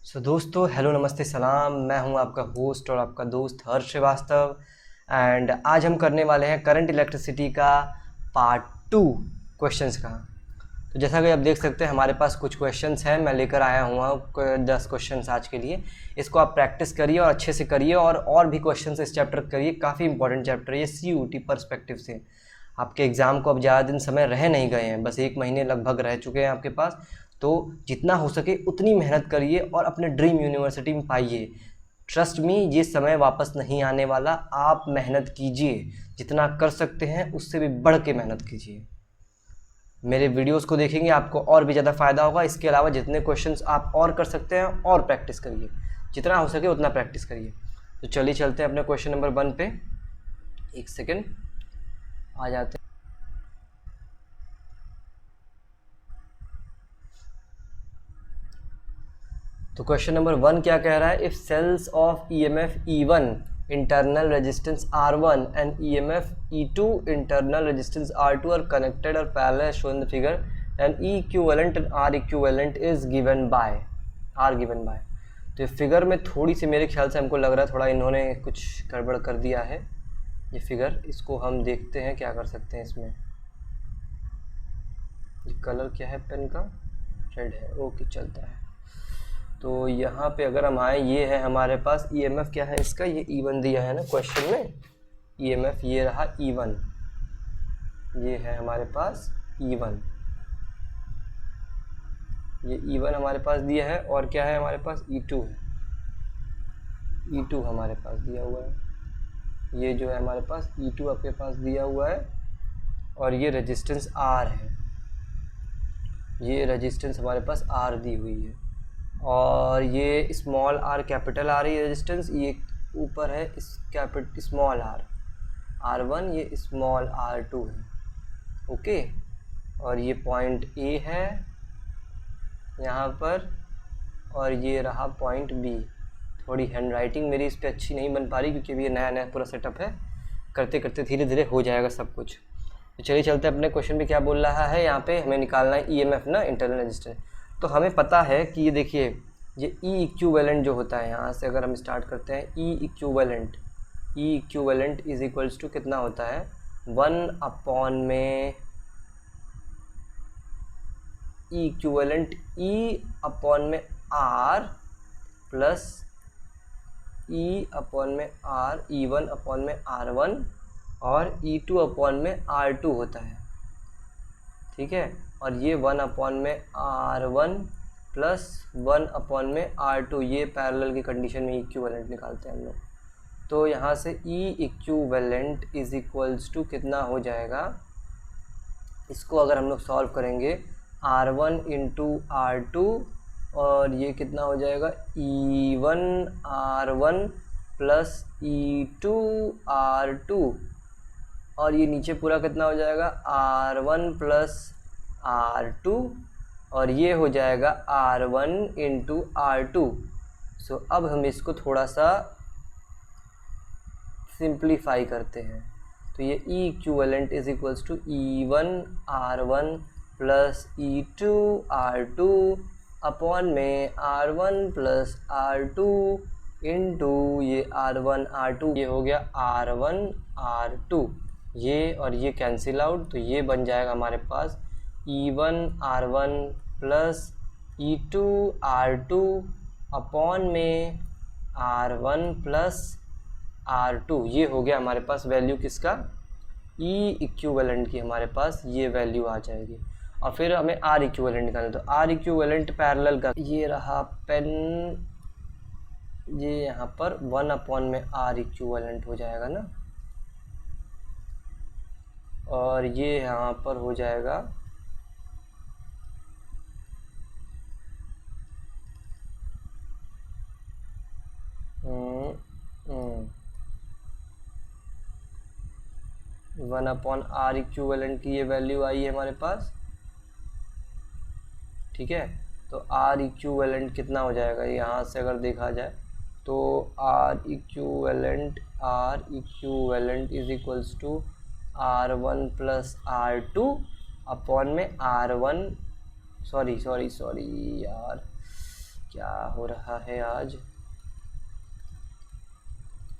दोस्तों, हेलो, नमस्ते, सलाम। मैं हूं आपका होस्ट और आपका दोस्त हर्ष श्रीवास्तव। एंड आज हम करने वाले हैं करंट इलेक्ट्रिसिटी का पार्ट 2 क्वेश्चंस का। तो जैसा कि आप देख सकते हैं हमारे पास कुछ क्वेश्चंस हैं। मैं लेकर आया हुआ हूँ 10 क्वेश्चंस आज के लिए। इसको आप प्रैक्टिस करिए और अच्छे से करिए और भी क्वेश्चंस इस चैप्टर करिए। काफ़ी इंपॉर्टेंट चैप्टर है ये CUET पर्सपेक्टिव से। आपके एग्ज़ाम को अब ज़्यादा दिन समय रह नहीं गए हैं, बस 1 महीने लगभग रह चुके हैं आपके पास। तो जितना हो सके उतनी मेहनत करिए और अपने ड्रीम यूनिवर्सिटी में पाइए। ट्रस्ट मी, ये समय वापस नहीं आने वाला। आप मेहनत कीजिए, जितना कर सकते हैं उससे भी बढ़ के मेहनत कीजिए। मेरे वीडियोस को देखेंगे आपको और भी ज़्यादा फ़ायदा होगा। इसके अलावा जितने क्वेश्चंस आप और कर सकते हैं और प्रैक्टिस करिए, जितना हो सके उतना प्रैक्टिस करिए। तो चलिए चलते हैं अपने क्वेश्चन नंबर 1 पे। एक सेकेंड, आ जाते हैं। तो क्वेश्चन नंबर 1 क्या कह रहा है? If sales of EMF E1 internal resistance R1 and EMF E2 internal resistance R2 are connected or parallel as shown in the figure, and E equivalent and R equivalent is given by तो ये figure में थोड़ी सी मेरे ख्याल से हमको लग रहा है थोड़ा इन्होंने कुछ गड़बड़ कर दिया है। ये फिगर, इसको हम देखते हैं क्या कर सकते हैं इसमें। ये कलर क्या है पेन का? रेड है, ओके, चलता है। तो यहाँ पे अगर हम आए, ये है हमारे पास EMF क्या है इसका, ये E1 दिया है ना क्वेश्चन में। EMF ये रहा E1, ये है हमारे पास E1, ये E1 हमारे पास दिया है। और क्या है हमारे पास? E2 है, E2 हमारे पास दिया हुआ है। ये जो है हमारे पास E2 आपके पास दिया हुआ है। और ये रेजिस्टेंस R है, ये रेजिस्टेंस हमारे पास R दी हुई है। और ये स्मॉल r कैपिटल R ये रेजिस्टेंस, ये ऊपर है इस स्मॉल r R1, ये स्मॉल R2 है, ओके। और ये पॉइंट A है यहाँ पर, और ये रहा पॉइंट B। थोड़ी हैंड राइटिंग मेरी इस पर अच्छी नहीं बन पा रही क्योंकि अभी ये नया नया पूरा सेटअप है। करते करते धीरे धीरे हो जाएगा सब कुछ। तो चलिए चलते हैं अपने क्वेश्चन पे। क्या बोल रहा है यहाँ पे? हमें निकालना है EMF ना, इंटरनल रेजिस्टेंस। तो हमें पता है कि ये देखिए, ये E इक्विवेलेंट जो होता है, यहाँ से अगर हम स्टार्ट करते हैं, E equivalent is equals to कितना होता है? 1 अपॉन में E इक्विवेलेंट E अपॉन में R प्लस E अपॉन में R, E1 अपॉन में R1 और E2 अपॉन में R2 होता है, ठीक है। और ये 1 अपॉन में R1 प्लस 1 अपॉन में R2, ये पैरेलल की कंडीशन में इक्विवेलेंट निकालते हैं हम लोग। तो यहाँ से E equivalent is equals to कितना हो जाएगा? इसको अगर हम लोग सॉल्व करेंगे, R1 इंटू R2, और ये कितना हो जाएगा? E1 R1 plus E2 R2, और ये नीचे पूरा कितना हो जाएगा? R1 प्लस R2, और ये हो जाएगा R1 इंटू R2। सो अब हम इसको थोड़ा सा सिंप्लीफाई करते हैं। तो ये E equivalent is equals to E1 R1 plus E2 R2 upon में R1 प्लस R2 इंटू ये R1 R2, ये हो गया R1 R2, ये और ये कैंसिल आउट। तो ये बन जाएगा हमारे पास E1 R1 plus E2 R2 upon में R1 प्लस R2। ये हो गया हमारे पास वैल्यू किसका? E इक्विवेलेंट की हमारे पास ये वैल्यू आ जाएगी। और फिर हमें R इक्विवेलेंट निकालना। तो R इक्विवेलेंट पैरेलल का ये रहा पेन, ये यहाँ पर 1 अपॉन में R इक्विवेलेंट हो जाएगा ना, और ये यहाँ पर हो जाएगा 1 अपॉन R इक्विवेलेंट की ये वैल्यू आई है हमारे पास, ठीक है। तो R इक्विवेलेंट कितना हो जाएगा? यहाँ से अगर देखा जाए तो R equivalent is equals to R1 plus R2 upon में R1, सॉरी यार, क्या हो रहा है आज,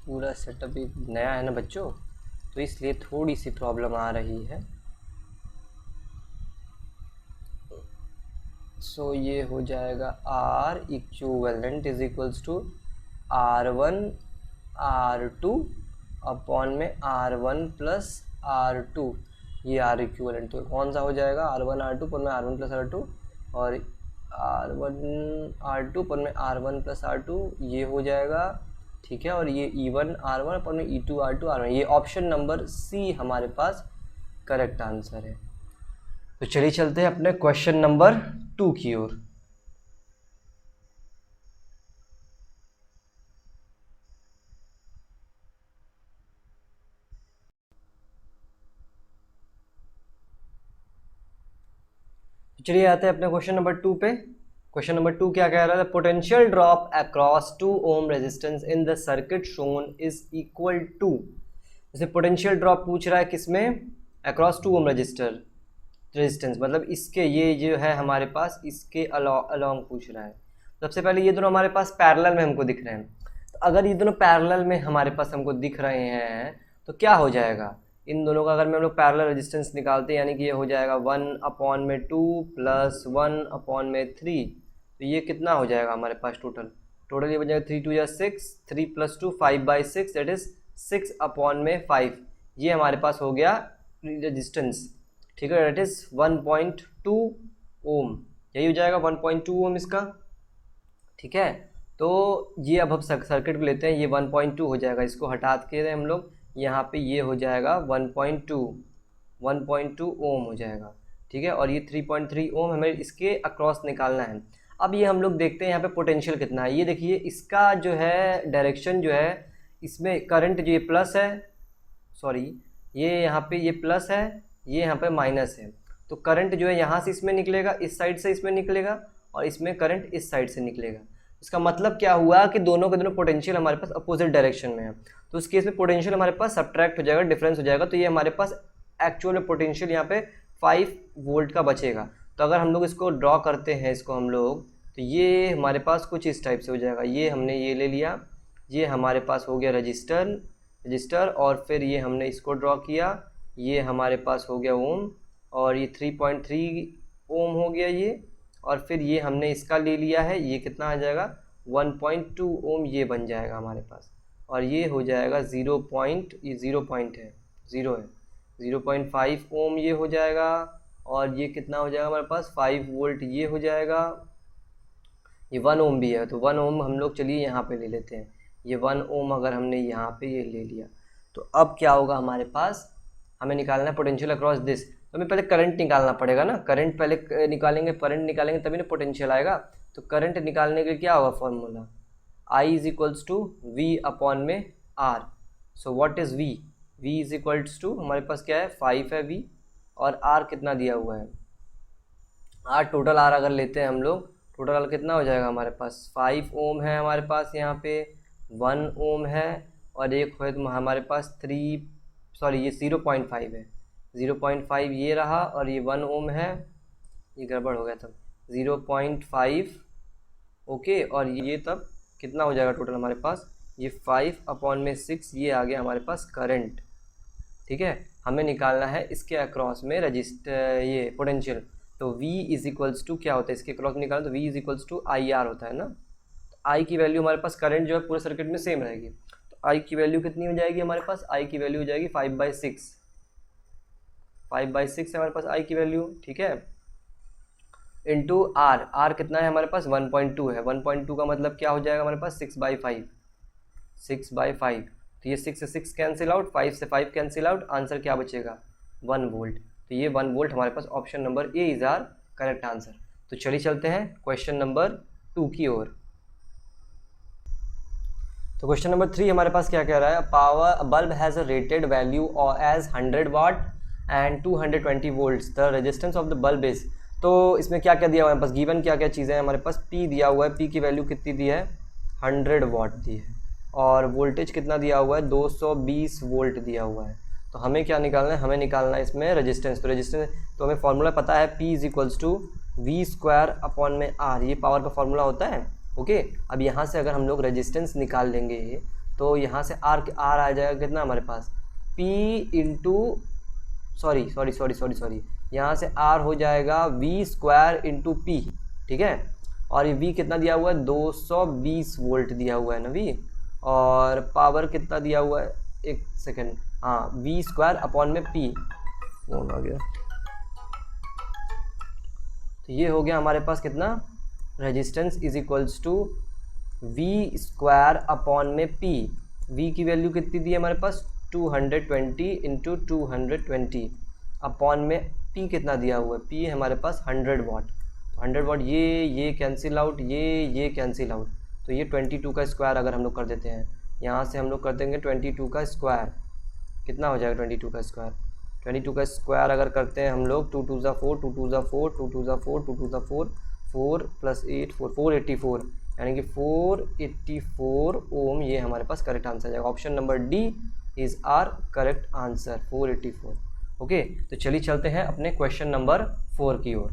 पूरा सेटअप भी नया है ना बच्चों, तो इसलिए थोड़ी सी प्रॉब्लम आ रही है। सो ये हो जाएगा R equivalent is equals to R1 R2 upon में R1 प्लस R2, ये R इक्विवेलेंट तो कौन सा हो जाएगा, R1 R2 पर में R1 प्लस R2 और R1 R2 पर में R1 प्लस R2, ये हो जाएगा, ठीक है। और ये E1 R1 पर में E2 R2 R1, ये ऑप्शन नंबर सी हमारे पास करेक्ट आंसर है। तो चलिए चलते हैं अपने क्वेश्चन नंबर 2 की ओर। चलिए आते हैं अपने क्वेश्चन नंबर 2 पे। क्वेश्चन नंबर 2 क्या कह रहा है, potential drop across 2 ohm resistance in the circuit shown is equal to, जैसे पोटेंशियल ड्रॉप पूछ रहा है किसमें, अक्रॉस 2 ओम रेजिस्टेंस, मतलब इसके ये जो है हमारे पास इसके अलॉन्ग पूछ रहा है। सबसे पहले ये दोनों हमारे पास पैरेलल में हमको दिख रहे हैं, तो अगर ये दोनों पैरेलल में हमारे पास हमको दिख रहे हैं तो क्या हो जाएगा, इन दोनों का अगर हम लोग पैरेलल रेजिस्टेंस निकालते हैं, यानी कि ये हो जाएगा 1/2 प्लस 1/3, तो ये कितना हो जाएगा हमारे पास टोटल ये बन जाएगा 3 2 या 6, 3 + 2 5/6, दैट इज 6/5, ये हमारे पास हो गया रेजिस्टेंस, ठीक है, दैट इज 1.2 ओम, यही हो जाएगा 1.2 ओम इसका, ठीक है। तो ये अब हम सर्किट को लेते हैं, ये 1.2 हो जाएगा, इसको हटा के हम लोग यहाँ पे ये हो जाएगा 1.2 ओम हो जाएगा, ठीक है। और ये 3.3 ओम हमें इसके अक्रॉस निकालना है। अब ये हम लोग देखते हैं यहाँ पे पोटेंशियल कितना है, ये देखिए इसका जो है डायरेक्शन जो है, इसमें करंट जो ये प्लस है, सॉरी ये यहाँ पे ये प्लस है, ये यहाँ पे माइनस है, तो करंट जो है यहाँ से इसमें निकलेगा, इस साइड से इसमें निकलेगा, और इसमें करंट इस साइड से निकलेगा। इसका मतलब क्या हुआ कि दोनों के दोनों पोटेंशियल हमारे पास अपोजिट डायरेक्शन में है, तो उस केस में पोटेंशियल हमारे पास सब्ट्रैक्ट हो जाएगा, डिफरेंस हो जाएगा, तो ये हमारे पास एक्चुअल में पोटेंशियल यहाँ पे 5 वोल्ट का बचेगा। तो अगर हम लोग इसको ड्रॉ करते हैं इसको हम लोग, तो ये हमारे पास कुछ इस टाइप से हो जाएगा, ये हमने ये ले लिया, ये हमारे पास हो गया रजिस्टर, और फिर ये हमने इसको ड्रॉ किया, ये हमारे पास हो गया ओम, और ये 3.3 ओम हो गया ये, और फिर ये हमने इसका ले लिया है, ये कितना आ जाएगा 1.2 ओम, ये बन जाएगा हमारे पास, और ये हो जाएगा 0.5 ओम ये हो जाएगा, और ये कितना हो जाएगा हमारे पास 5 वोल्ट ये हो जाएगा, ये 1 ओम भी है, तो 1 ओम हम लोग चलिए यहाँ पे ले लेते हैं, ये 1 ओम अगर हमने यहाँ पे ये ले लिया, तो अब क्या होगा हमारे पास, हमें निकालना है पोटेंशियल अक्रॉस दिस, तो हमें पहले करंट निकालना पड़ेगा ना, करंट पहले निकालेंगे, करंट निकालेंगे तभी ना पोटेंशियल आएगा। तो करंट निकालने के लिए क्या होगा formula, I = V/R। So what is V, V = हमारे पास क्या है 5 है V, और R कितना दिया हुआ है, R टोटल R अगर लेते हैं हम लोग, टोटल R कितना हो जाएगा हमारे पास 5 ओम है हमारे पास, यहाँ पे 1 ओम है, और एक है तो हमारे पास ये 0.5 है, 0.5 ये रहा, और ये 1 ओम है, ये गड़बड़ हो गया तब 0.5, ओके, और ये तब कितना हो जाएगा टोटल हमारे पास, ये 5/6 ये आ गया हमारे पास करंट, ठीक है। हमें निकालना है इसके अक्रॉस में रजिस्टर ये पोटेंशियल, तो V = क्या होता है इसके अक्रॉस निकालना, तो V = IR होता है ना, तो I की वैल्यू हमारे पास करंट जो है पूरे सर्किट में सेम रहेगी, तो I की वैल्यू कितनी हो जाएगी हमारे पास, I की वैल्यू हो जाएगी 5/6 है हमारे पास I की वैल्यू, ठीक है, इंटू R कितना है हमारे पास 1.2 है, 1.2 का मतलब क्या हो जाएगा हमारे पास 6/5, तो ये 6 से 6 कैंसिल आउट, 5 से 5 कैंसिल आउट, आंसर क्या बचेगा 1 वोल्ट, तो ये 1 वोल्ट हमारे पास option number A is our correct answer. तो चलिए चलते हैं क्वेश्चन नंबर 2 की ओर। तो क्वेश्चन नंबर 3 हमारे पास क्या कह रहा है, power bulb has a rated value as 100 watt and 220 volts, the resistance of the bulb is, तो इसमें क्या क्या दिया हुआ है हमारे पास, गिवन क्या क्या चीज़ें हैं हमारे पास, P दिया हुआ है, P की वैल्यू कितनी दी है 100 वाट दी है, और वोल्टेज कितना दिया हुआ है 220 वोल्ट दिया हुआ है। तो हमें क्या निकालना है, हमें निकालना है इसमें रेजिस्टेंस, तो हमें फॉर्मूला पता है P = V² R, ये पावर का फॉर्मूला होता है, ओके। अब यहाँ से अगर हम लोग रेजिस्टेंस निकाल लेंगे तो यहाँ से आर आ जाएगा कितना हमारे पास, P इंटू सॉरी यहाँ से R हो जाएगा V² इंटू पी, ठीक है। और ये V कितना दिया हुआ है, 220 वोल्ट दिया हुआ है ना V, और पावर कितना दिया हुआ है, एक सेकेंड, हाँ V² अपॉन में P, फोन आ गया। तो ये हो गया हमारे पास कितना, resistance is equals to V² upon में P। V की वैल्यू कितनी दी है हमारे पास, 220 इंटू 220 अपॉन में P कितना दिया हुआ है, P है हमारे पास 100 वाट। 100 वाट ये कैंसिल आउट, ये कैंसिल आउट, तो ये 22 का स्क्वायर अगर हम लोग कर देते हैं, यहाँ से हम लोग कर देंगे 22 का स्क्वायर, कितना हो जाएगा 22 का स्क्वायर, 22 का स्क्वायर अगर करते हैं हम लोग, 2 2 4, 2 2 4, 2 2 4, 2 2 4, 4 प्लस 8 484, यानी कि 484 ओम, ये हमारे पास करेक्ट आंसर जाएगा। Option number D is our correct answer, 484। Okay, तो चलिए चलते हैं अपने क्वेश्चन नंबर 4 की ओर।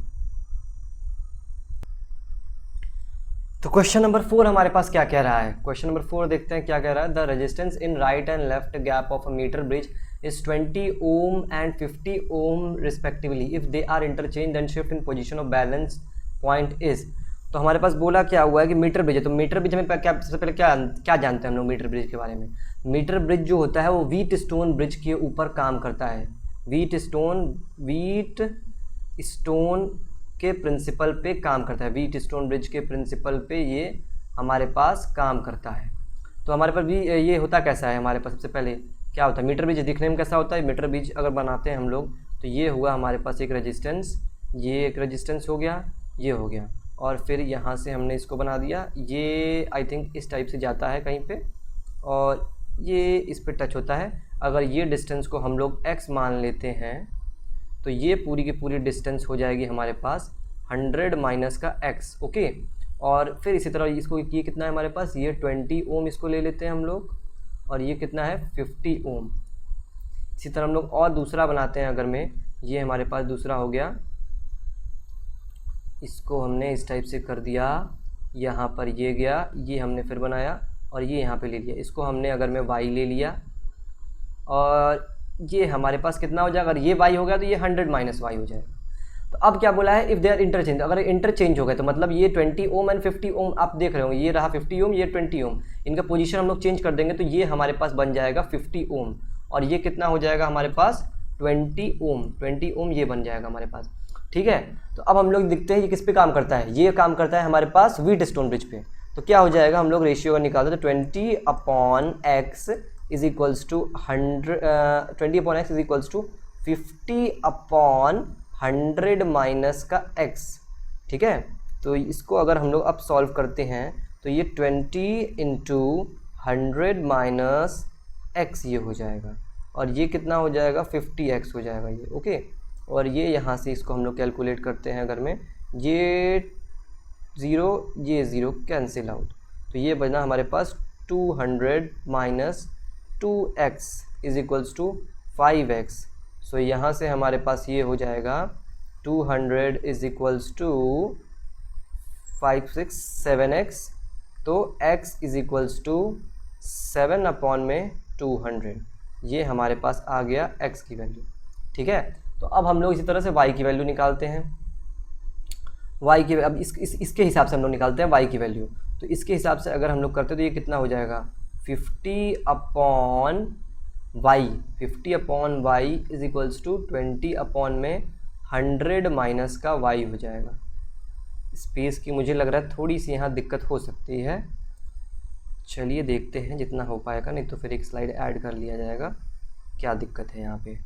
तो क्वेश्चन नंबर 4 हमारे पास क्या कह रहा है, क्वेश्चन नंबर 4 देखते हैं क्या कह रहा है। The resistance in right and left gap of a metre bridge is 20 ohm and 50 ohm respectively if they are interchanged and shift in position of balance point is। तो हमारे पास बोला क्या हुआ है कि मीटर ब्रिज है, तो मीटर ब्रिज में क्या सबसे पहले क्या जानते हैं हम लोग मीटर ब्रिज के बारे में। मीटर ब्रिज जो होता है वो व्हीट स्टोन ब्रिज के ऊपर काम करता है, व्हीट स्टोन के प्रिंसिपल पे काम करता है, व्हीट स्टोन ब्रिज के प्रिंसिपल पे ये हमारे पास काम करता है। तो हमारे पास भी ये होता कैसा है, हमारे पास सबसे पहले क्या होता है, मीटर ब्रिज दिखने में कैसा होता है, मीटर ब्रिज अगर बनाते हैं हम लोग तो ये हुआ हमारे पास एक रेजिस्टेंस, ये एक रेजिस्टेंस हो गया, ये हो गया, और फिर यहाँ से हमने इसको बना दिया, ये आई थिंक इस टाइप से जाता है कहीं पे, और ये इस पे टच होता है। अगर ये डिस्टेंस को हम लोग x मान लेते हैं तो ये पूरी की पूरी डिस्टेंस हो जाएगी हमारे पास 100 माइनस का x, ओके। और फिर इसी तरह इसको ये कितना है हमारे पास, ये 20 ओम इसको ले लेते हैं हम लोग, और ये कितना है 50 ओम। इसी तरह हम लोग और दूसरा बनाते हैं, अगर में ये हमारे पास दूसरा हो गया, इसको हमने इस टाइप से कर दिया, यहाँ पर ये गया, ये हमने फिर बनाया और ये यहाँ पे ले लिया, इसको हमने अगर में y ले लिया, और ये हमारे पास कितना हो जाएगा, अगर ये y हो गया तो ये 100 माइनस y हो जाएगा। तो अब क्या बोला है, इफ़ दे आर इंटरचेंज, अगर इंटरचेंज हो गए तो मतलब ये 20 ओम एंड 50 ओम आप देख रहे होंगे, ये रहा 50 ओम, ये 20 ओम, इनका पोजीशन हम लोग चेंज कर देंगे तो ये हमारे पास बन जाएगा 50 ओम, और ये कितना हो जाएगा हमारे पास 20 ओम ये बन जाएगा हमारे पास, ठीक है। तो अब हम लोग देखते हैं ये किस पे काम करता है, ये काम करता है हमारे पास व्हीट स्टोन ब्रिज पे। तो क्या हो जाएगा, हम लोग रेशियो निकालते तो 20 upon x is equals to 20 upon x is equals to 50 upon 100 minus का x, ठीक है। तो इसको अगर हम लोग अब सॉल्व करते हैं तो ये 20 इंटू 100 माइनस x ये हो जाएगा, और ये कितना हो जाएगा 50x हो जाएगा ये, ओके। और ये यहाँ से इसको हम लोग कैलकुलेट करते हैं, अगर में ये 0 कैंसिल आउट, तो ये बना हमारे पास 200 minus 2x is equals to 5x। So यहाँ से हमारे पास ये हो जाएगा 200 इज इक्वल्स टू 5 6 7x, तो x is equals to 7 upon में 200, ये हमारे पास आ गया x की वैल्यू, ठीक है। तो अब हम लोग इसी तरह से y की वैल्यू निकालते हैं, y की अब इसके हिसाब से हम लोग निकालते हैं y की वैल्यू। तो इसके हिसाब से अगर हम लोग करते हैं तो ये कितना हो जाएगा 50 upon y is equals to 20 upon में 100 माइनस का y हो जाएगा। स्पेस की मुझे लग रहा है थोड़ी सी यहाँ दिक्कत हो सकती है, चलिए देखते हैं जितना हो पाएगा, नहीं तो फिर एक स्लाइड ऐड कर लिया जाएगा, क्या दिक्कत है यहाँ पे,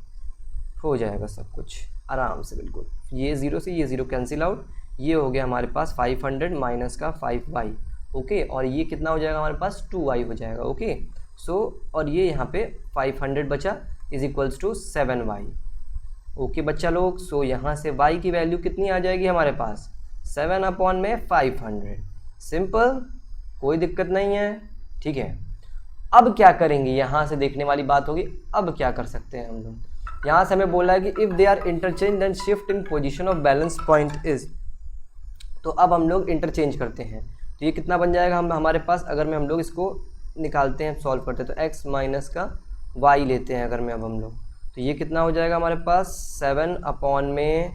हो जाएगा सब कुछ आराम से बिल्कुल। ये 0 से ये 0 कैंसिल आउट, ये हो गया हमारे पास 500 माइनस का 5y, ओके। और ये कितना हो जाएगा हमारे पास 2y हो जाएगा, ओके। सो और ये यहाँ पे 500 बचा is equals to 7y, okay बच्चा लोग। सो यहाँ से y की वैल्यू कितनी आ जाएगी हमारे पास 7 अपॉन में 500, सिंपल, कोई दिक्कत नहीं है, ठीक है। अब क्या करेंगे, यहाँ से देखने वाली बात होगी, अब क्या कर सकते हैं हम लोग। यहाँ से हमें बोला है कि if they are interchange and shift in position of balance point is, तो अब हम लोग इंटरचेंज करते हैं। तो ये कितना बन जाएगा हमारे पास, अगर मैं हम लोग इसको निकालते हैं, सॉल्व करते हैं, तो x माइनस का y लेते हैं अगर मैं अब हम लोग, तो ये कितना हो जाएगा हमारे पास 7 अपॉन में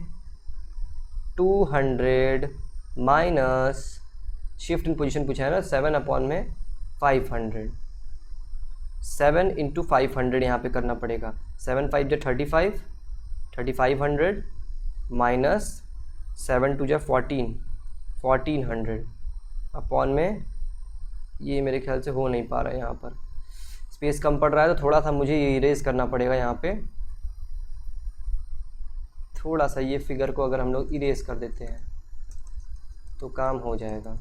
200 माइनस शिफ्ट इन पोजीशन पूछा है ना, 7 अपॉन में 500, 7 इंटू 500 यहाँ पे करना पड़ेगा, 7 5 जो 35, 3500 माइनस 7 2 जो 1400 अपॉन में, ये मेरे ख्याल से हो नहीं पा रहा है, यहाँ पर स्पेस कम पड़ रहा है तो थोड़ा सा मुझे ये इरेज करना पड़ेगा यहाँ पे, थोड़ा सा ये फिगर को अगर हम लोग इरेज कर देते हैं तो काम हो जाएगा।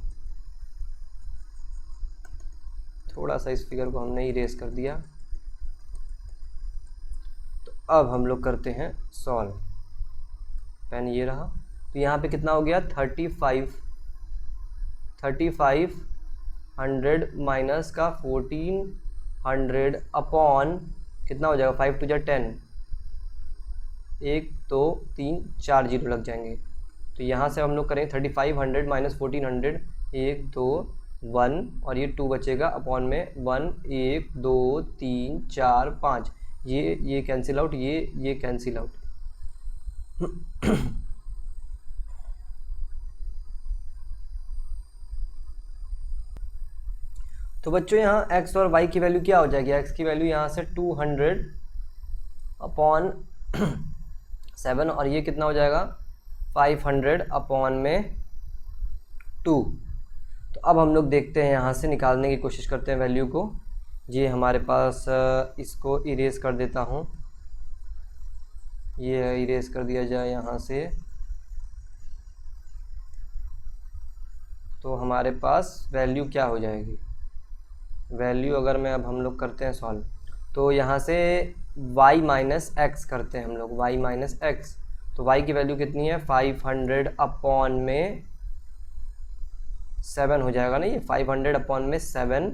थोड़ा सा इस फिगर को हमने इरेज कर दिया, तो अब हम लोग करते हैं सॉल्व। पेन ये रहा, तो यहाँ पे कितना हो गया 3500 माइनस का 1400 अपॉन कितना हो जाएगा 5 2 जा 10, 1 2 3 4 जीरो लग जाएंगे, तो यहाँ से हम लोग करें 3500 माइनस 1400, 1 2 1 और ये 2 बचेगा अपॉन में 1 1 2 3 4 5, ये कैंसिल आउट, ये कैंसिल आउट। तो बच्चों यहाँ x और y की वैल्यू क्या हो जाएगी, x की वैल्यू यहाँ से 200 अपॉन 7 और ये कितना हो जाएगा 500 अपॉन में 2। तो अब हम लोग देखते हैं, यहाँ से निकालने की कोशिश करते हैं वैल्यू को। ये हमारे पास इसको इरेज कर देता हूँ, ये इरेज कर दिया जाए यहाँ से, तो हमारे पास वैल्यू क्या हो जाएगी, वैल्यू अगर मैं अब हम लोग करते हैं सॉल्व, तो यहाँ से y माइनस एक्स करते हैं हम लोग, y माइनस एक्स, तो y की वैल्यू कितनी है 500 अपॉन में 7 हो जाएगा ना, ये 500 अपॉन में 7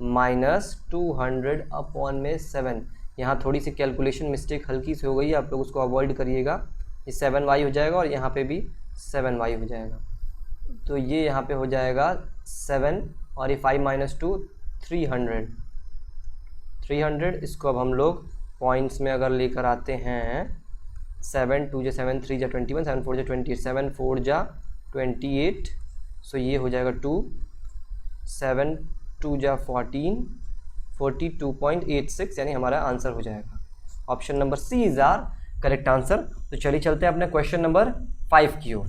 माइनस 200 अपॉन में 7। यहाँ थोड़ी सी कैलकुलेशन मिस्टेक हल्की सी हो गई है, आप लोग उसको अवॉइड करिएगा। ये 7y हो जाएगा और यहाँ पे भी 7y हो जाएगा, तो ये यहाँ पे हो जाएगा 7 और ये 5 माइनस 2 300। इसको अब हम लोग पॉइंट्स में अगर लेकर आते हैं, 7 2 जा 7 3 जा 21, 7 4 जा 28, 7 4 जा 28, सो ये हो जाएगा 2, 7 2 जा 14, 42.86, यानी हमारा आंसर हो जाएगा option number C is our correct answer. तो चलिए चलते हैं अपने क्वेश्चन नंबर 5 की ओर।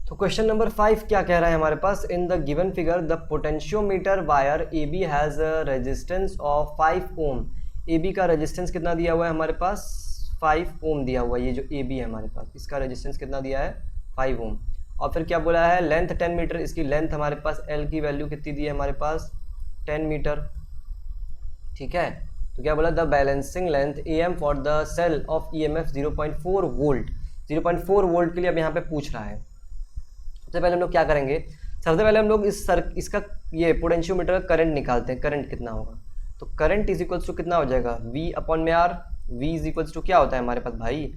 तो क्वेश्चन नंबर 5 क्या कह रहा है हमारे पास, in the given figure the potentiometer wire A B has a resistance of 5 ohm. A B का रेजिस्टेंस कितना दिया हुआ है हमारे पास 5 ओम दिया हुआ है, ये जो ए बी है हमारे पास इसका रेजिस्टेंस कितना दिया है 5 ओम। और फिर क्या बोला है लेंथ 10 मीटर, इसकी लेंथ हमारे पास एल की वैल्यू कितनी दी है हमारे पास 10 मीटर, ठीक है। तो क्या बोला the balancing length A M for the cell of E M F 0.4 volt, 0.4 volt के लिए अब यहाँ पे पूछ रहा है। सबसे पहले हम लोग क्या करेंगे, सबसे पहले हम लोग इसका ये पोटेंशियोमीटर का करंट निकालते हैं, करंट कितना होगा। तो करंट इज इक्वल्स टू कितना हो जाएगा V अपॉन में R, V is equals to क्या होता है हमारे पास भाई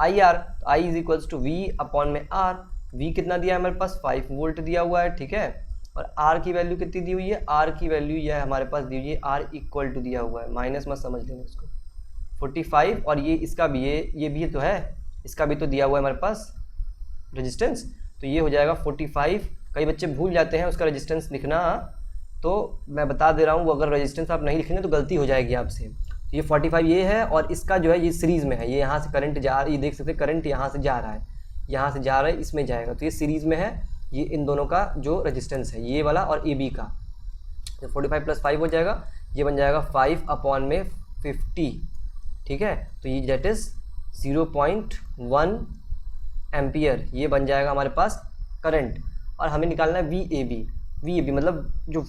IR, तो I is equals to V upon में R, V कितना दिया है हमारे पास 5 वोल्ट दिया हुआ है, ठीक है। और R की वैल्यू कितनी दी हुई है, R की वैल्यू यह हमारे पास दी हुई है R इक्वल टू दिया हुआ है, माइनस मत समझ लेना इसको 45, और ये इसका भी ये भी तो है, इसका भी तो दिया हुआ है हमारे पास रेजिस्टेंस, तो ये हो जाएगा 45। कई बच्चे भूल जाते हैं उसका रेजिस्टेंस लिखना, तो मैं बता दे रहा हूँ, वो अगर रेजिस्टेंस आप नहीं लिखेंगे तो गलती हो जाएगी आपसे। तो ये 45 ये है, और इसका जो है ये सीरीज़ में है, ये यहाँ से करंट जा, ये देख सकते हैं करंट यहाँ से जा रहा है, यहाँ से जा रहा है, इसमें जाएगा, तो ये सीरीज़ में है, ये इन दोनों का जो रेजिस्टेंस है ये वाला और ए बी का, तो 45 प्लस 5 हो जाएगा, ये बन जाएगा 5 अपॉन में 50, ठीक है। तो ये डेट इज़ 0.1 एम्पियर, ये बन जाएगा हमारे पास करंट। और हमें निकालना है वी ए बी मतलब जो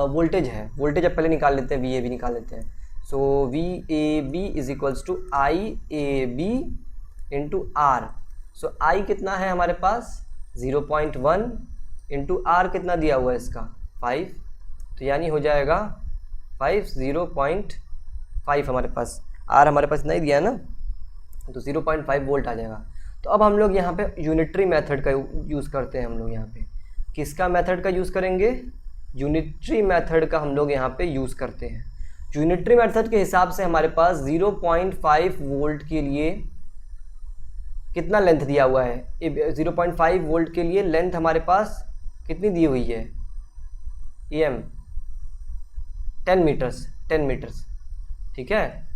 वोल्टेज है, वोल्टेज अब पहले निकाल लेते हैं, वी ए बी निकाल लेते हैं। So V A B is equals to I A B into R. So I कितना है हमारे पास 0.1 इंटू आर कितना दिया हुआ है इसका 5, तो यानी हो जाएगा 0.5 हमारे पास, आर हमारे पास नहीं दिया है ना, तो 0.5 वोल्ट आ जाएगा। तो अब हम लोग यहाँ पे यूनिटरी मेथड का यूज़ करते हैं। हम लोग यहाँ पे किसका मेथड का यूज़ करेंगे? यूनिटरी मेथड का हम लोग यहाँ पे यूज़ करते हैं। यूनिटरी मेथड के हिसाब से हमारे पास 0.5 वोल्ट के लिए कितना लेंथ दिया हुआ है? 0.5 वोल्ट के लिए लेंथ हमारे पास कितनी दी हुई है? एम 10 मीटर्स, ठीक है,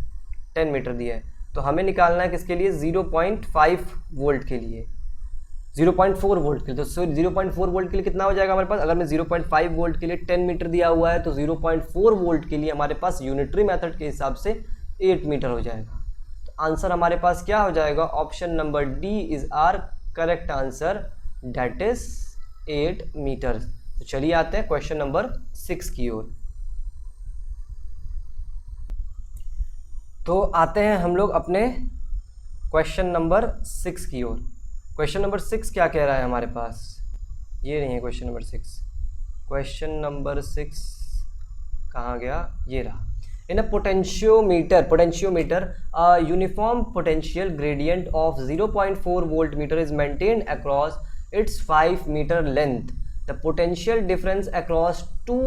10 मीटर दिया है। तो हमें निकालना है किसके लिए? 0.5 वोल्ट के लिए, 0.4 वोल्ट के लिए। तो 0.4 वोल्ट के लिए कितना हो जाएगा हमारे पास? अगर मैं 0.5 वोल्ट के लिए 10 मीटर दिया हुआ है तो 0.4 वोल्ट के लिए हमारे पास यूनिटरी मेथड के हिसाब से 8 मीटर हो जाएगा। तो आंसर हमारे पास क्या हो जाएगा? Option number D is our correct answer, that is 8 metre. तो चलिए आते हैं क्वेश्चन नंबर 6 की ओर। तो आते हैं हम लोग अपने क्वेश्चन नंबर 6 की ओर। क्वेश्चन नंबर 6 क्या कह रहा है हमारे पास? ये नहीं है क्वेश्चन नंबर 6। क्वेश्चन नंबर 6 कहाँ गया? ये रहा। In a potentiometer uniform potential gradient of 0.4 volt metre is maintained across its 5 metre length. The potential difference across 2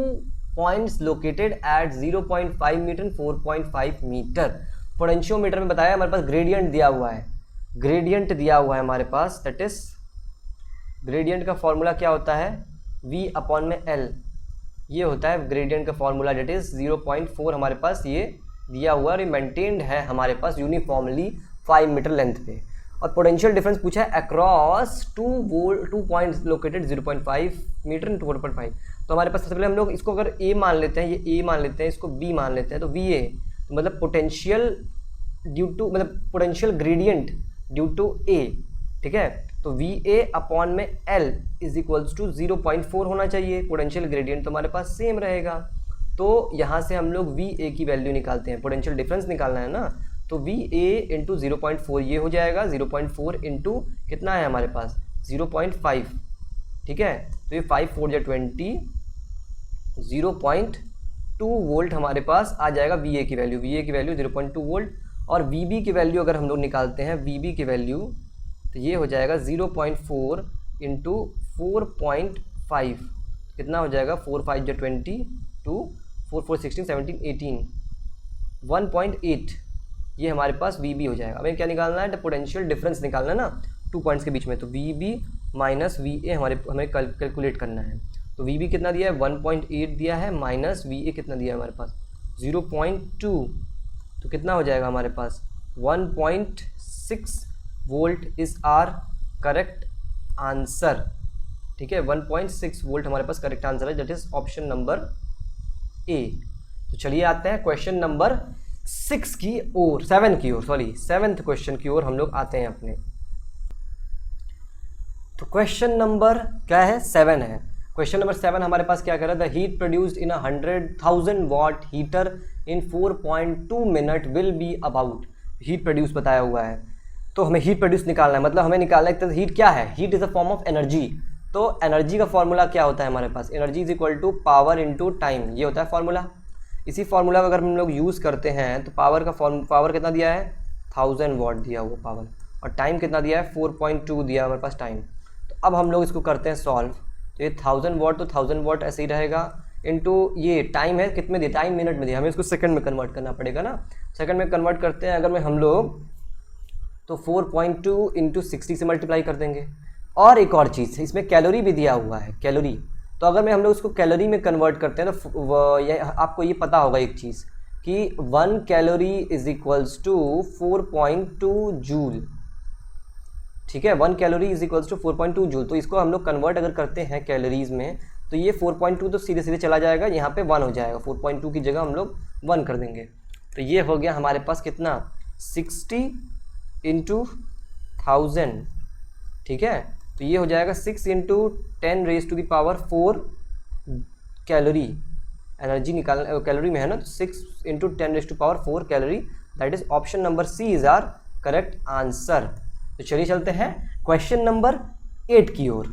points located at 0.5 metre and 4.5 metre. Potentiometer में बताया हमारे पास ग्रेडियंट दिया हुआ है, ग्रेडियंट दिया हुआ है हमारे पास, दैट इज ग्रेडियंट का फॉर्मूला क्या होता है? v अपॉन में l, ये होता है ग्रेडियंट का फॉर्मूला, दैट इज 0.4 हमारे पास ये दिया हुआ और ये मेंटेन्ड है हमारे पास यूनिफॉर्मली 5 मीटर लेंथ पे। और पोटेंशियल डिफरेंस पूछा है across 2 points located 0.5 metre and 4.5। तो हमारे पास सबसे पहले हम लोग इसको अगर a मान लेते हैं, ये a मान लेते हैं, इसको b मान लेते हैं, तो va मतलब पोटेंशियल ड्यू टू, मतलब potential gradient due to a, ठीक है। तो va अपॉन में l इज इक्वल्स टू 0.4 होना चाहिए। पोटेंशियल ग्रेडियंट तो हमारे पास सेम रहेगा। तो यहाँ से हम लोग va की वैल्यू निकालते हैं, पोटेंशियल डिफरेंस निकालना है ना। तो va इंटू 0.4 ये हो जाएगा, 0.4 इंटू कितना है हमारे पास? 0.5, ठीक है। तो ये 5 4 जा 20, 0.2 वोल्ट हमारे पास आ जाएगा va की वैल्यू। va की वैल्यू 0.2 वोल्ट। और vb की वैल्यू अगर हम लोग निकालते हैं, vb की वैल्यू तो ये हो जाएगा 0.4 इंटू 4.5, कितना हो जाएगा? 4 5 जा 20, 2 4 4 16 17 18, 1.8 ये हमारे पास vb हो जाएगा। हमें क्या निकालना है? पोटेंशियल डिफरेंस निकालना है ना 2 पॉइंट्स के बीच में। तो vb माइनस va हमें कैलकुलेट करना है। तो vb कितना दिया है? 1.8 दिया है, माइनस va कितना दिया है हमारे पास? 0.2, तो कितना हो जाएगा हमारे पास? 1.6 volt is our correct answer, ठीक है। 1.6 वोल्ट हमारे पास करेक्ट आंसर है, that is option number A. तो चलिए आते हैं क्वेश्चन नंबर 7 की ओर, 7th क्वेश्चन की ओर हम लोग आते हैं अपने। तो क्वेश्चन नंबर क्या है? 7 है। क्वेश्चन नंबर 7 हमारे पास क्या कर रहा है? The heat produced in 100,000 watt heater in 4.2 minute will be about. Heat produce बताया हुआ है, तो हमें हीट प्रोड्यूस निकालना है, मतलब हमें निकालना है। तो हीट क्या है? Heat is a form of energy. तो एनर्जी का फॉर्मूला क्या होता है हमारे पास? Energy is equal to power into time, ये होता है फॉर्मूला। इसी फॉर्मूला का अगर हम लोग यूज़ करते हैं तो पावर कितना दिया है? 1000 वाट दिया हुआ पावर, और टाइम कितना दिया है? 4.2 दिया हमारे पास टाइम। तो अब हम लोग इसको करते हैं सॉल्व। तो ये 1000 वाट तो 1000 वाट ऐसे ही रहेगा, इंटू ये टाइम है कितने दिया? टाइम मिनट में दिया, हमें इसको सेकंड में कन्वर्ट करना पड़ेगा ना। सेकंड में कन्वर्ट करते हैं अगर हम लोग, तो 4.2 इंटू 60 से मल्टीप्लाई कर देंगे। और एक और चीज़, इसमें कैलोरी भी दिया हुआ है, कैलोरी। तो अगर हम लोग उसको कैलोरी में कन्वर्ट करते हैं तो ये आपको ये पता होगा एक चीज़ कि 1 calorie is equals to 4.2 joule, ठीक है। 1 calorie is equals to 4.2 joule. तो इसको हम लोग कन्वर्ट अगर करते हैं कैलोरीज में, तो ये 4.2 तो सीधे सीधे चला जाएगा, यहाँ पे 1 हो जाएगा। 4.2 की जगह हम लोग 1 कर देंगे। तो ये हो गया हमारे पास कितना? 60 इंटू 1000, ठीक है। तो ये हो जाएगा 6 into 10 raise to the power 4 calorie. Energy निकाल कैलोरी में है ना, तो 6 into 10 raise to power 4 calorie, that is option number C is our correct answer. तो चलिए चलते हैं क्वेश्चन नंबर 8 की ओर।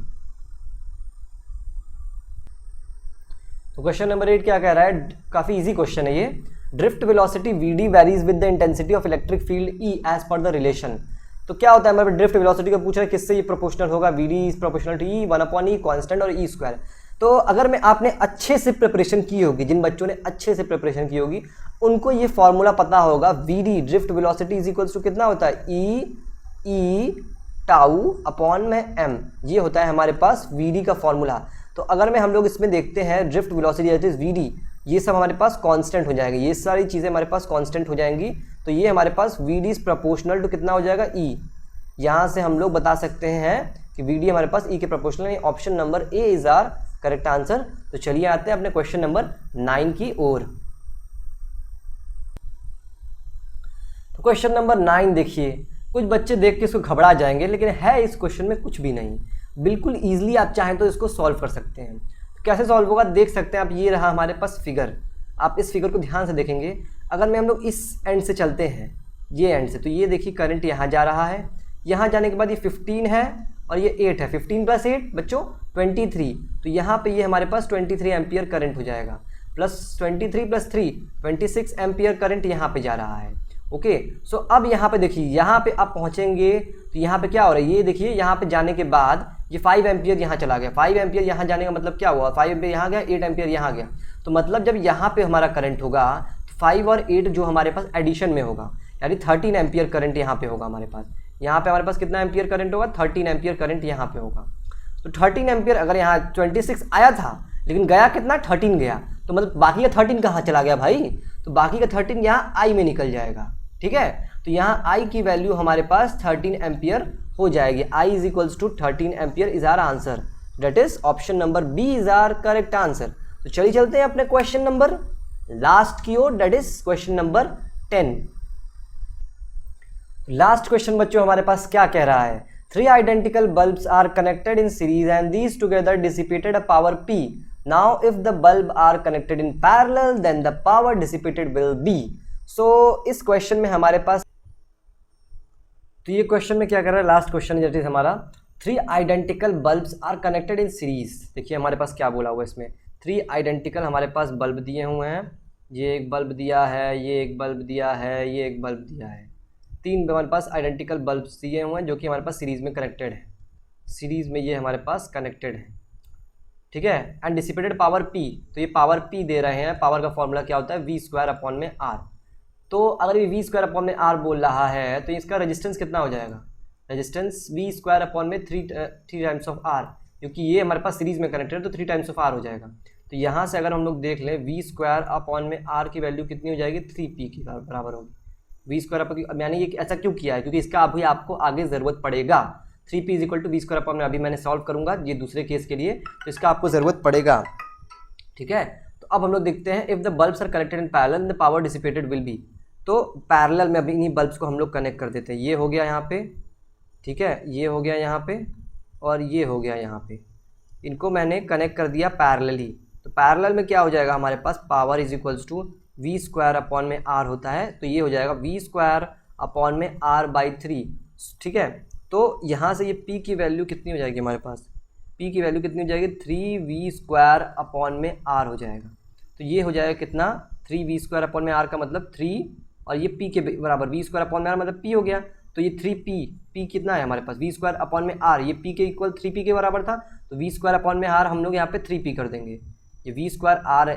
तो क्वेश्चन नंबर 8 क्या कह रहा है? काफी इजी क्वेश्चन है ये। Drift velocity vd varies with the intensity of electric field E as per the relation. तो क्या होता है हमारे ड्रिफ्ट वेलोसिटी का पूछ रहा है किससे ये प्रोपोर्शनल होगा, V D is proportional to E, 1/e constant और ई स्क्वायर। तो अगर मैं आपने अच्छे से प्रिपरेशन की होगी, जिन बच्चों ने अच्छे से प्रिपरेशन की होगी उनको ये फॉर्मूला पता होगा, V D drift velocity is equals to कितना होता है, ई टाउ अपॉन में एम, ये होता है हमारे पास वी डी का फॉर्मूला। तो अगर हम लोग इसमें देखते हैं drift velocity that is V D, ये सब हमारे पास कांस्टेंट हो जाएगा, ये सारी चीज़ें हमारे पास कांस्टेंट हो जाएंगी। तो ये हमारे पास V D is proportional to कितना हो जाएगा, ई। यहाँ से हम लोग बता सकते हैं कि वी डी हमारे पास ई के प्रोपोर्शनल है। Option number A is our correct answer. तो चलिए आते हैं अपने क्वेश्चन नंबर 9 की ओर। तो क्वेश्चन नंबर 9 देखिए, कुछ बच्चे देख के इसको घबरा जाएंगे, लेकिन है इस क्वेश्चन में कुछ भी नहीं, बिल्कुल ईजिली आप चाहें तो इसको सॉल्व कर सकते हैं। तो कैसे सॉल्व होगा देख सकते हैं आप, ये रहा हमारे पास फिगर, आप इस फिगर को ध्यान से देखेंगे। अगर हम लोग इस एंड से चलते हैं, ये एंड से, तो ये देखिए करंट यहाँ जा रहा है, यहाँ जाने के बाद ये 15 है और ये 8 है, 15 + 8 बच्चों 23। तो यहाँ पे ये हमारे पास 23 एम्पियर करंट हो जाएगा, प्लस 23 + 3 26 एम्पियर करंट यहाँ पे जा रहा है। ओके, सो अब यहाँ पे देखिए, यहाँ पे आप पहुँचेंगे तो यहाँ पे क्या हो रहा है, ये देखिए यहाँ पे जाने के बाद ये 5 एम्पियर यहाँ चला गया, 5 एम्पियर यहाँ जाने का मतलब क्या हुआ, 5 एम्पियर यहाँ गया, 8 एम्पियर यहाँ गया। तो मतलब जब यहाँ पे हमारा करंट होगा तो 5 और 8 जो हमारे पास एडिशन में होगा, यानी 13 एम्पियर करंट यहाँ पे होगा हमारे पास। यहाँ पे हमारे पास कितना एम्पियर करंट होगा, 13 एम्पियर करंट यहाँ पे होगा। तो 13 एम्पियर, अगर यहाँ 26 आया था लेकिन गया कितना, 13 गया, तो मतलब बाकी का 13 कहाँ चला गया भाई, तो बाकी का 13 यहाँ आई में निकल जाएगा। ठीक है, तो यहाँ आई की वैल्यू हमारे पास 13 एम्पियर हो जाएगी। I is equals to 13 ampere is our answer, that is option number B is our correct answer. तो चलिए चलते हैं अपने क्वेश्चन नंबर लास्ट की ओर, that is question number 10। Last question बच्चों हमारे पास क्या कह रहा है, 3 identical bulbs are connected in series and these together dissipated a power P. Now if the bulb are connected in parallel then the power dissipated will be. So इस question में हमारे पास, तो ये क्वेश्चन में क्या कर रहा है, लास्ट क्वेश्चन जैसे हमारा 3 identical bulbs are connected in series. देखिए हमारे पास क्या बोला हुआ है इसमें, 3 आइडेंटिकल हमारे पास बल्ब दिए हुए हैं, ये एक बल्ब दिया है, ये एक बल्ब दिया है, ये एक बल्ब दिया है, 3 हमारे पास आइडेंटिकल बल्ब्स दिए हुए हैं जो कि हमारे पास सीरीज़ में कनेक्टेड है, सीरीज़ में ये हमारे पास कनेक्टेड है। ठीक है, एंड डिसिपेटेड पावर P, तो ये पावर P दे रहे हैं, पावर का फॉर्मूला क्या होता है, V²/R। तो अगर ये V²/R बोल रहा है तो इसका रेजिस्टेंस कितना हो जाएगा, resistance V²/3 times of R, क्योंकि ये हमारे पास सीरीज़ में कनेक्टेड है तो 3 टाइम्स ऑफ R हो जाएगा। तो यहाँ से अगर हम लोग देख लें V²/R की वैल्यू कितनी हो जाएगी, 3P की बराबर होगी। V², मैंने ये ऐसा क्यों किया है, क्योंकि इसका अभी आपको आगे ज़रूरत पड़ेगा। 3P is equal to V²/, अभी मैंने सॉल्व करूँगा ये दूसरे केस के लिए, तो इसका आपको ज़रूरत पड़ेगा। ठीक है, तो अब हम लोग देखते हैं, if the bulbs are connected in parallel the power dissipated will be. तो पैरेलल में अभी इन्हीं बल्ब्स को हम लोग कनेक्ट कर देते हैं, ये हो गया यहाँ पे, ठीक है, ये हो गया यहाँ पे और ये हो गया यहाँ पे, इनको मैंने कनेक्ट कर दिया पैरेलली। तो पैरेलल में क्या हो जाएगा हमारे पास, power is equals to V²/R होता है, तो ये हो जाएगा V²/R/3। ठीक है, तो यहाँ से ये P की वैल्यू कितनी हो जाएगी हमारे पास, P की वैल्यू कितनी हो जाएगी, 3V²/R हो जाएगा। तो ये हो जाएगा कितना, 3V²/R का मतलब 3, और ये P के बराबर, V²/R मतलब P हो गया, तो ये 3P कितना है हमारे पास, V²/R, ये P के इक्वल 3P के बराबर था, तो V²/R हम लोग यहाँ पे 3P कर देंगे। ये V²R,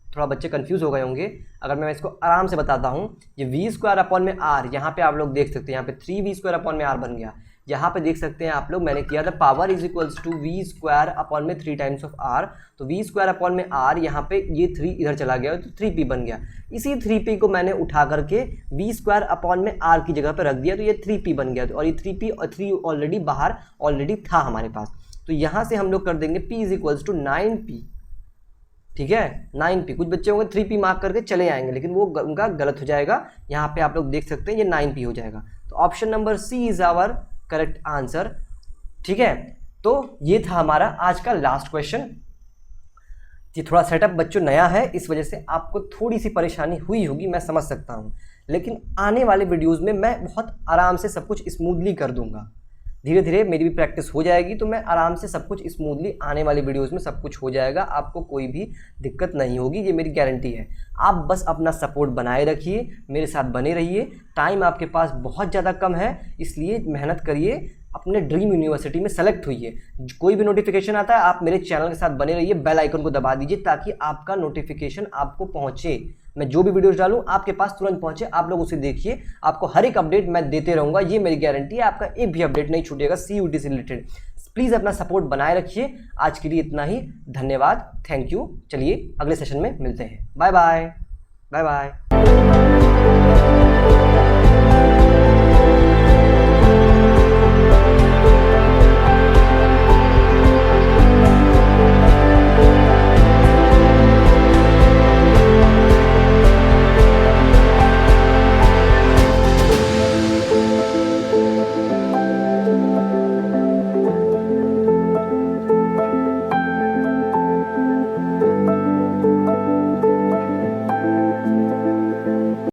थोड़ा बच्चे कंफ्यूज हो गए होंगे, अगर मैं इसको आराम से बताता हूँ, ये V²/R, यहाँ पे आप लोग देख सकते हैं, यहाँ पे 3V²/R बन गया। यहाँ पे देख सकते हैं आप लोग, मैंने किया था power is equals to V²/3 times of R, तो V²/R यहाँ पे ये 3 इधर चला गया तो 3P बन गया। इसी 3P को मैंने उठा करके V²/R की जगह पे रख दिया, तो ये 3P बन गया, और ये 3P और 3 ऑलरेडी बाहर ऑलरेडी था हमारे पास। तो यहाँ से हम लोग कर देंगे P is equals to 9P। ठीक है, 9P, कुछ बच्चे होंगे 3P मार्क करके चले आएंगे, लेकिन वो उनका गलत हो जाएगा। यहाँ पे आप लोग देख सकते हैं ये 9P हो जाएगा। तो option number C is our correct answer. ठीक है, तो ये था हमारा आज का लास्ट क्वेश्चन। ये थोड़ा सेटअप बच्चों नया है, इस वजह से आपको थोड़ी सी परेशानी हुई होगी, मैं समझ सकता हूँ, लेकिन आने वाले वीडियोस में मैं बहुत आराम से सब कुछ स्मूथली कर दूंगा। धीरे धीरे मेरी भी प्रैक्टिस हो जाएगी तो मैं आराम से सब कुछ स्मूथली आने वाली वीडियोस में सब कुछ हो जाएगा, आपको कोई भी दिक्कत नहीं होगी, ये मेरी गारंटी है। आप बस अपना सपोर्ट बनाए रखिए, मेरे साथ बने रहिए। टाइम आपके पास बहुत ज़्यादा कम है, इसलिए मेहनत करिए, अपने ड्रीम यूनिवर्सिटी में सेलेक्ट हुइए। कोई भी नोटिफिकेशन आता है आप मेरे चैनल के साथ बने रहिए, बेल आइकन को दबा दीजिए ताकि आपका नोटिफिकेशन आपको पहुंचे। मैं जो भी वीडियोस डालूं आपके पास तुरंत पहुंचे, आप लोग उसे देखिए, आपको हर एक अपडेट मैं देते रहूंगा, ये मेरी गारंटी है। आपका एक भी अपडेट नहीं छूटेगा CUET से रिलेटेड। प्लीज़ अपना सपोर्ट बनाए रखिए। आज के लिए इतना ही, धन्यवाद, थैंक यू। चलिए अगले सेशन में मिलते हैं, बाय बाय बाय बाय।